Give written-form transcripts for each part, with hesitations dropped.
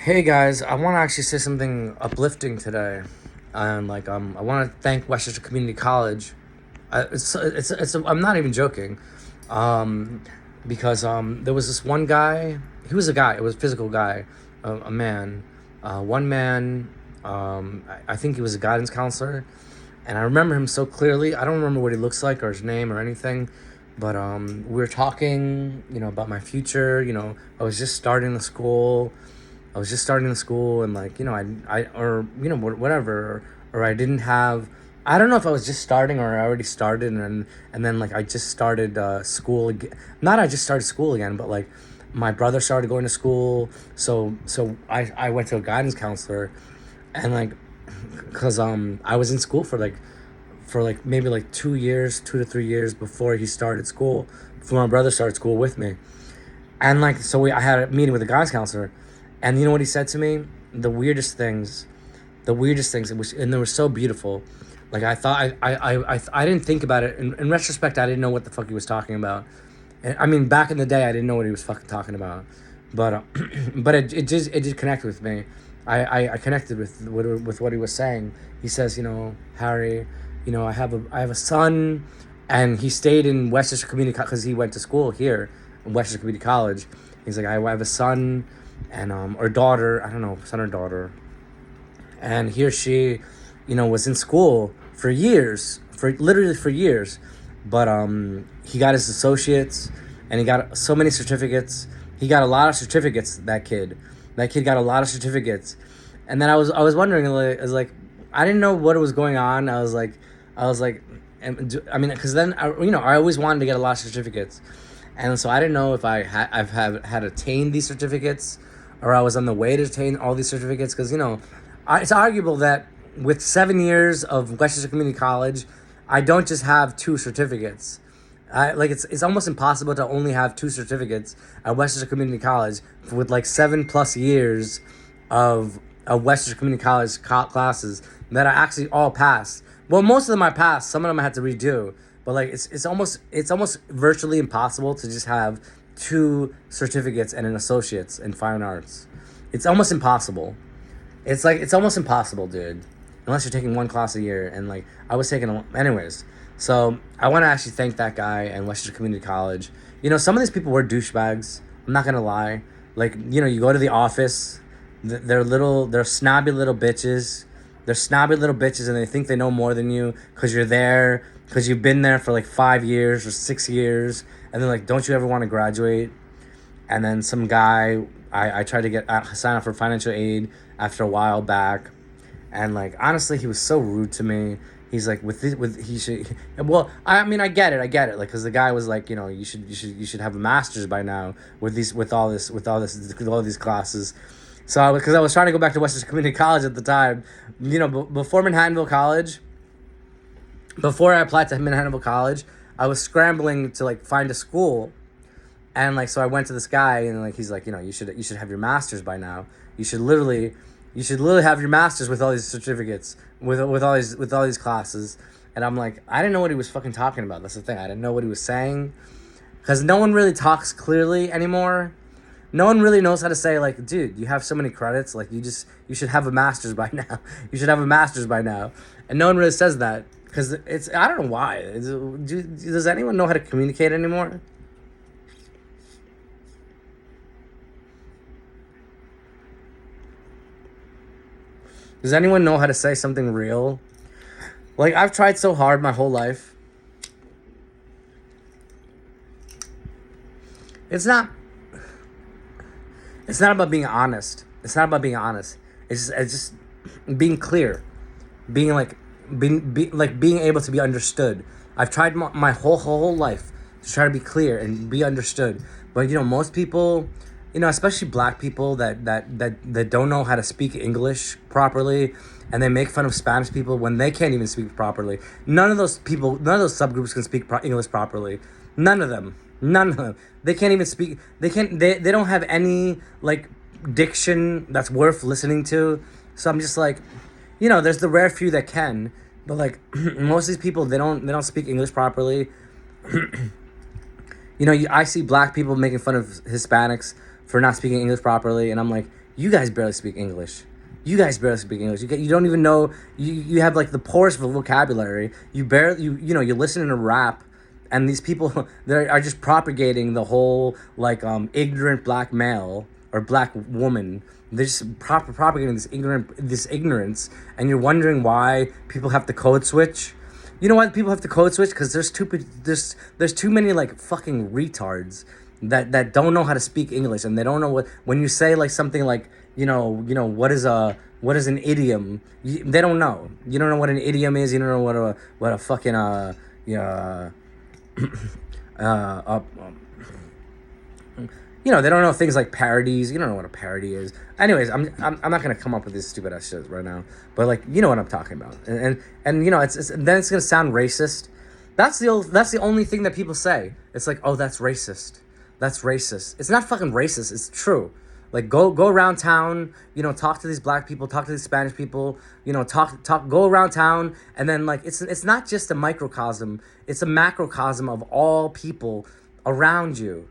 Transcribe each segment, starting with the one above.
Hey guys, I want to actually say something uplifting today, and I want to thank Westchester Community College. I'm not even joking, um, because there was this one guy. He was a guy. It was a physical guy, a man, one man. I think he was a guidance counselor, and I remember him so clearly. I don't remember what he looks like or his name or anything, but we were talking, about my future. I was just starting the school. I was just starting the school, and or whatever, or I didn't have. I don't know if I was just starting or I already started, and then I just started school again. Not I just started school again, but my brother started going to school, so I went to a guidance counselor, and because I was in school for maybe 2 years, 2 to 3 years before he started school, before my brother started school with me, and I had a meeting with a guidance counselor, and you know what he said to me? The weirdest things, and they were so beautiful. Like I thought, I didn't think about it. In retrospect, I didn't know what the fuck he was talking about. And, I mean, back in the day, I didn't know what he was fucking talking about. But but it did connect with me. I connected with what he was saying. He says, Harry, I have a son, and he stayed in Westchester Community because he went to school here in Westchester Community College. He's like, I have a son, and or daughter, I don't know, son or daughter, and he or she, was in school for years, for years, but he got his associates, and he got so many certificates. He got a lot of certificates. That kid got a lot of certificates, and then I was wondering, I didn't know what was going on. I was like, I mean, because then I always wanted to get a lot of certificates, and so I didn't know if I've had attained these certificates, or I was on the way to attain all these certificates, because it's arguable that with 7 years of Westchester Community College, I don't just have two certificates. It's almost impossible to only have two certificates at Westchester Community College with 7+ years of Westchester Community College classes that I actually all passed. Well, most of them I passed. Some of them I had to redo. But it's almost virtually impossible to just have two certificates and an associate's in fine arts. It's almost impossible. It's almost impossible, dude. Unless you're taking one class a year, and I was taking anyways. So I want to actually thank that guy and Westchester Community College. Some of these people were douchebags. I'm not gonna lie. You go to the office, they're snobby little bitches. They're snobby little bitches, and they think they know more than you because you're there, because you've been there for 5 years or 6 years, and they're like, don't you ever want to graduate? And then some guy, I tried to get sign up for financial aid after a while back, and honestly, he was so rude to me. He's like, he should. Well, I mean, I get it, because the guy was like, you should have a master's by now with all these classes. So because I was trying to go back to Westchester Community College at the time, before Manhattanville College, before I applied to Manhattanville College, I was scrambling to find a school, and so I went to this guy, and he's like, you should have your master's by now. You should literally have your master's with all these certificates, with all these classes. And I'm like, I didn't know what he was fucking talking about. That's the thing. I didn't know what he was saying, because no one really talks clearly anymore. No one really knows how to say, dude, you have so many credits, you should have a master's by now. You should have a master's by now. And no one really says that, because I don't know why. Does anyone know how to communicate anymore? Does anyone know how to say something real? I've tried so hard my whole life. It's not it's not about being honest. It's not about being honest. It's just being clear, being being able to be understood. I've tried my whole life to try to be clear and be understood, but most people, especially black people that don't know how to speak English properly, and they make fun of Spanish people when they can't even speak properly. None of those people, none of those subgroups can speak English properly. None of them. None of them. They can't even speak. They can't. They don't have any diction that's worth listening to. So I'm just there's the rare few that can, but most of these people, they don't speak English properly. I see black people making fun of Hispanics for not speaking English properly, and I'm like, You guys barely speak English. You guys barely speak English. You don't even know. You have like the poorest vocabulary. You barely you listen to rap, and these people they are just propagating the whole like ignorant black male or black woman. They're just propagating this ignorance, and you're wondering why people have to code switch. You know why people have to code switch? Because there's too many like fucking retards that don't know how to speak English, and they don't know what when you say like something like what is an idiom. They don't know. You don't know what an idiom is. You don't know what a fucking yeah uh, they don't know things like parodies. You don't know what a parody is. Anyways, I'm not gonna come up with this stupid ass shit right now. But like, you know what I'm talking about. And it's then it's gonna sound racist. That's the only thing that people say. It's like, oh, that's racist. That's racist. It's not fucking racist. It's true. Like go around town, talk to these black people, talk to these Spanish people, go around town, and then like it's not just a microcosm. It's a macrocosm of all people around you.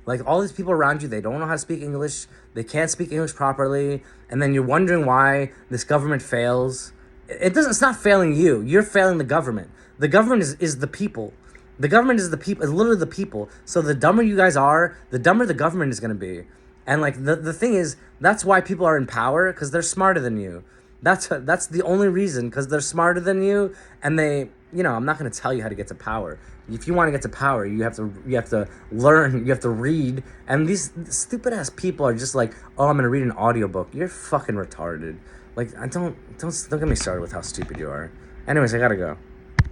Like all these people around you, they don't know how to speak English. They can't speak English properly, and then you're wondering why this government fails. It doesn't. It's not failing you. You're failing the government. The government is the people. The government is the people. Is literally the people. So the dumber you guys are, the dumber the government is gonna be. And like the thing is, that's why people are in power, because they're smarter than you. That's the only reason, because they're smarter than you, and they. I'm not gonna tell you how to get to power. If you want to get to power, you have to learn, you have to read. And these stupid ass people are just like, oh, I'm gonna read an audiobook. You're fucking retarded. Like, don't get me started with how stupid you are. Anyways, I gotta go.